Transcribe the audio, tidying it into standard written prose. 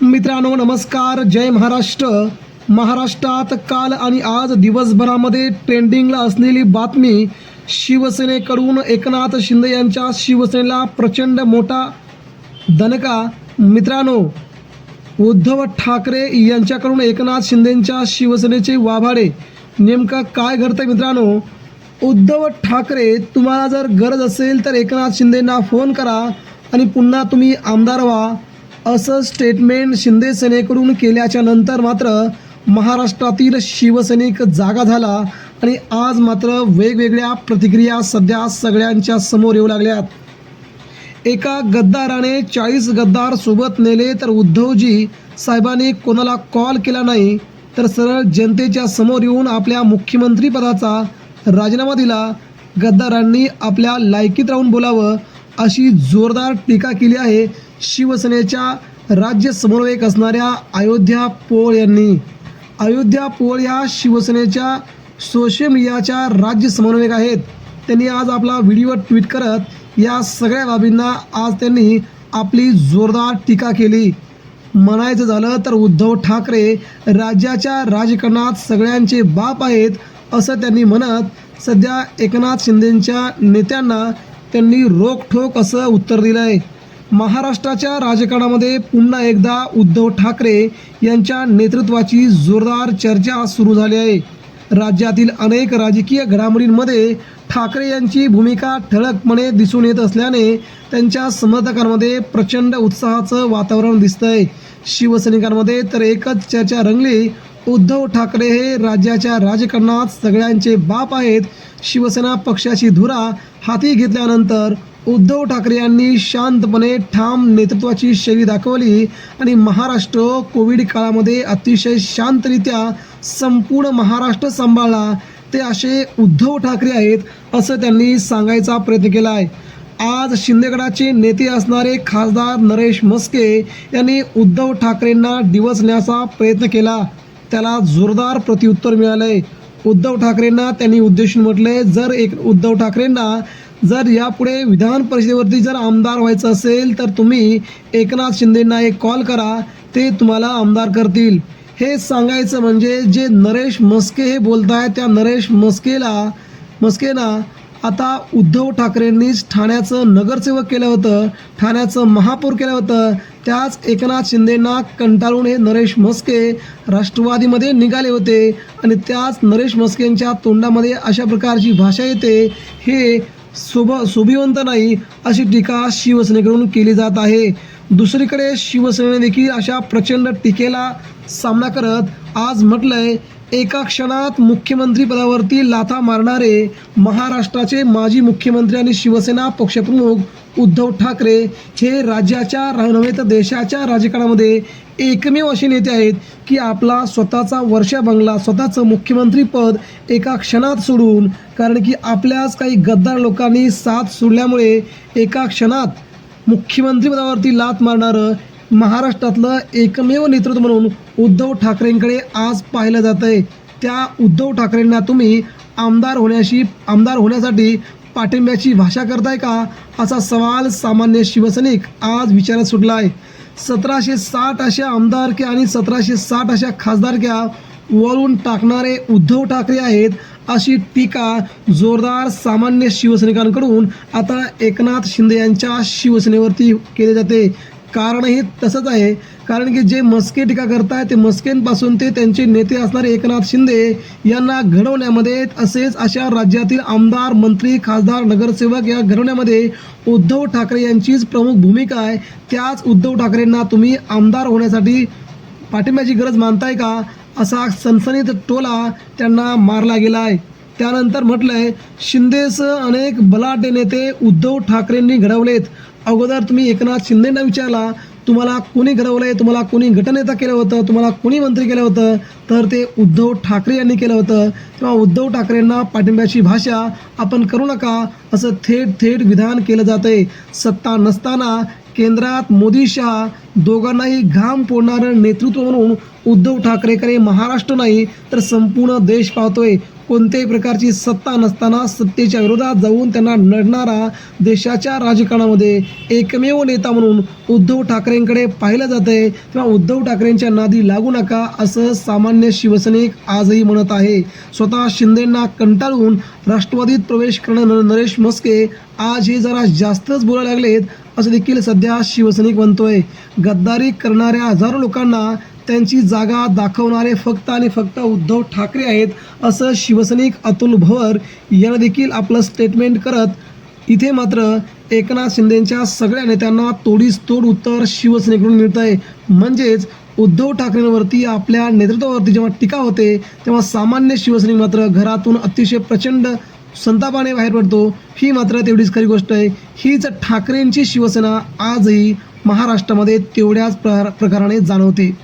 मित्रांनो नमस्कार, जय महाराष्ट्र. महाराष्ट्रात काल आणि आज दिवसभरामध्ये ट्रेंडिंगला असलेली बातमी, शिवसेनेकडून एकनाथ शिंदे यांच्या शिवसेनेला प्रचंड मोठा दणका. मित्रांनो, उद्धव ठाकरे यांच्याकडून एकनाथ शिंदेंच्या शिवसेनेचे वाभाडे. नेमकं काय घडतंय मित्रांनो? उद्धव ठाकरे, तुम्हाला जर गरज असेल तर एकनाथ शिंदेंना फोन करा आणि पुन्हा तुम्ही आमदार व्हा, असं स्टेटमेंट शिंदे सेनेकडून केल्याच्या नंतर मात्र महाराष्ट्रातील शिवसैनिक जागा झाला आणि आज मात्र वेगवेगळ्या प्रतिक्रिया सध्या सगळ्यांच्या समोर येऊ लागल्यात. एका गद्दाराने 40 गद्दार सोबत नेले तर उद्धवजी साहेबांनी कोणाला कॉल केला नाही, तर सरळ जनतेच्या समोर येऊन आपल्या मुख्यमंत्रीपदाचा राजीनामा दिला. गद्दारांनी आपल्या लायकीत राहून बोलावं, अशी जोरदार टीका केली आहे शिवसेनेच्या राज्य समन्वयक असणाऱ्या अयोध्या पोळ यांनी. अयोध्या पोळ या शिवसेनेच्या सोशल मीडियाच्या राज्य समन्वयक आहेत. त्यांनी आज आपला व्हिडिओ ट्विट करत या सगळ्या बाबींना आज त्यांनी आपली जोरदार टीका केली. म्हणायचं झालं तर उद्धव ठाकरे राज्याच्या राजकारणात सगळ्यांचे बाप आहेत, असं त्यांनी म्हणत सध्या एकनाथ शिंदेंच्या नेत्यांना त्यांनी रोखठोक असं उत्तर दिलं आहे. महाराष्ट्राच्या राजकारणामध्ये पुन्हा एकदा उद्धव ठाकरे यांच्या नेतृत्वाची जोरदार चर्चा सुरू झाली आहे. राज्यातील अनेक राजकीय घडामोडींमध्ये ठाकरे यांची भूमिका ठळकपणे दिसून येत असल्याने त्यांच्या समर्थकांमध्ये प्रचंड उत्साहाचं वातावरण दिसतंय. शिवसैनिकांमध्ये तर एकच चर्चा रंगली, उद्धव ठाकरे हे राज्याच्या राजकारणात सगळ्यांचे बाप आहेत. शिवसेना पक्षाची धुरा हाती घेतल्यानंतर उद्धव ठाकरे यांनी शांतपणे ठाम नेतृत्वाची शैली दाखवली आणि महाराष्ट्र कोविड काळामध्ये अतिशय शांतरित्या संपूर्ण महाराष्ट्र सांभाळला, ते असे उद्धव ठाकरे आहेत, असं त्यांनी सांगायचा प्रयत्न केला आहे. आज शिंदेगडाचे नेते असणारे खासदार नरेश म्हस्के यांनी उद्धव ठाकरेंना डिवचण्याचा प्रयत्न केला. त्याला जोरदार प्रत्युत्तर मिळालंय. उद्धव ठाकरेंना त्यांनी उद्देशून म्हटले, उद्धव ठाकरेंना जर यापुढे विधान परिषदेवरती जर आमदार व्हायचं असेल तर तुम्ही एकनाथ शिंदेंना एक कॉल करा, ते तुम्हाला आमदार करतील. हे सांगायचं म्हणजे जे नरेश म्हस्के हे बोलत आहेत, त्या नरेश म्हस्केना आता उद्धव ठाकरेंनीच ठाण्याचं नगरसेवक केलं होतं, ठाण्याचं महापौर केलं होतं. त्याच एकनाथ शिंदेंना कंटाळून हे नरेश म्हस्के राष्ट्रवादीमध्ये निघाले होते आणि त्याच नरेश म्हस्केंच्या तोंडामध्ये अशा प्रकारची भाषा येते, हे शोभिवंत नाही, अशी टीका शिवसेनेकडून केली जात आहे. दुसरीकडे शिवसेनेने देखील अशा प्रचंड टीकेला सामना करत आज म्हटलंय, एका क्षणात मुख्यमंत्रीपदावरती लाथा मारणारे महाराष्ट्राचे माजी मुख्यमंत्री आणि शिवसेना पक्षप्रमुख उद्धव ठाकरे हे राज्याच्या नव्हे तर देशाच्या राजकारणामध्ये एकमेव असे नेते आहेत की आपला स्वतःचा वर्षा बंगला, स्वतःचं मुख्यमंत्रीपद एका क्षणात सोडून, कारण की आपल्याच काही गद्दार लोकांनी साथ सोडल्यामुळे एका क्षणात मुख्यमंत्रीपदावरती लाथ मारणारं महाराष्ट्रातलं एकमेव नेतृत्व म्हणून उद्धव ठाकरेंकडे आज पाहिलं जातं आहे. त्या उद्धव ठाकरेंना तुम्ही आमदार होण्यासाठी पाठिंब्याची भाषा करताय का, असा सवाल सामान्य शिवसैनिक आज विचारात सुटला आहे. 1760 अशा आमदारक्या आणि 1760 अशा खासदारक्या वळून टाकणारे उद्धव ठाकरे आहेत, अशी टीका जोरदार सामान्य शिवसैनिकांकडून आता एकनाथ शिंदे यांच्या शिवसेनेवरती केली जाते. कारणही तसंच आहे, कारण की जे म्हस्के टीका करतायत ते म्हस्केंपासून ते त्यांचे नेते असणारे एकनाथ शिंदे यांना घडवण्यामध्ये, तसेच अशा राज्यातील आमदार, मंत्री, खासदार, नगरसेवक या घडवण्यामध्ये उद्धव ठाकरे यांचीच प्रमुख भूमिका आहे. त्याच उद्धव ठाकरेंना तुम्ही आमदार होण्यासाठी पाठिंब्याची गरज मानताय का, असा सनसनीत टोला त्यांना मारला गेला आहे. त्यानंतर म्हटलंय, शिंदेसह अनेक बलाढ्य नेते उद्धव ठाकरेंनी घडवलेत. अगोदर तुम्ही एकनाथ शिंदेंना विचारला, तुम्हाला कोणी घडवलंय, तुम्हाला कोणी गटनेता केलं होतं, तुम्हाला कोणी मंत्री केलं होतं, तर ते उद्धव ठाकरे यांनी केलं होतं. तेव्हा उद्धव ठाकरेंना पाठिंब्याची भाषा आपण करू नका, असं थेट विधान केलं जातं आहे. सत्ता नसताना केंद्रात मोदी शहा दोघांनाही घाम फोडणारं नेतृत्व म्हणून उद्धव ठाकरेकडे महाराष्ट्र नाही तर संपूर्ण देश पाहतोय. कोणत्याही प्रकारची सत्ता नसताना सत्तेच्या विरोधात जाऊन त्यांना लढणारा देशाच्या राजकारणामध्ये एकमेव नेता म्हणून उद्धव ठाकरेंकडे पाहिलं जात आहे, तेव्हा उद्धव ठाकरेंच्या नादी लागू नका असं सामान्य शिवसैनिक आजही म्हणत आहे. स्वतः शिंदेंना कंटाळून राष्ट्रवादीत प्रवेश करणारे नरेश म्हस्के आज हे जरा जास्तच बोलायला लागलेत असं देखील सध्या शिवसैनिक म्हणतोय. गद्दारी करणाऱ्या हजारो लोकांना त्यांची जागा दाखवणारे फक्त आणि फक्त उद्धव ठाकरे आहेत असं शिवसैनिक अतुल भवर यांना देखील आपलं स्टेटमेंट करत इथे मात्र एकनाथ शिंदेंच्या सगळ्या नेत्यांना तोडीस तोड उत्तर शिवसेनेकडून मिळत आहे. म्हणजेच उद्धव ठाकरेंवरती आपल्या नेतृत्वावरती जेव्हा टीका होते तेव्हा सामान्य शिवसैनिक मात्र घरातून अतिशय प्रचंड संतापाने बाहेर पडतो. ही मात्र तेवढीच खरी गोष्ट आहे. हीच ठाकरेंची शिवसेना आजही महाराष्ट्रामध्ये तेवढ्याच प्रकाराने जाणवते.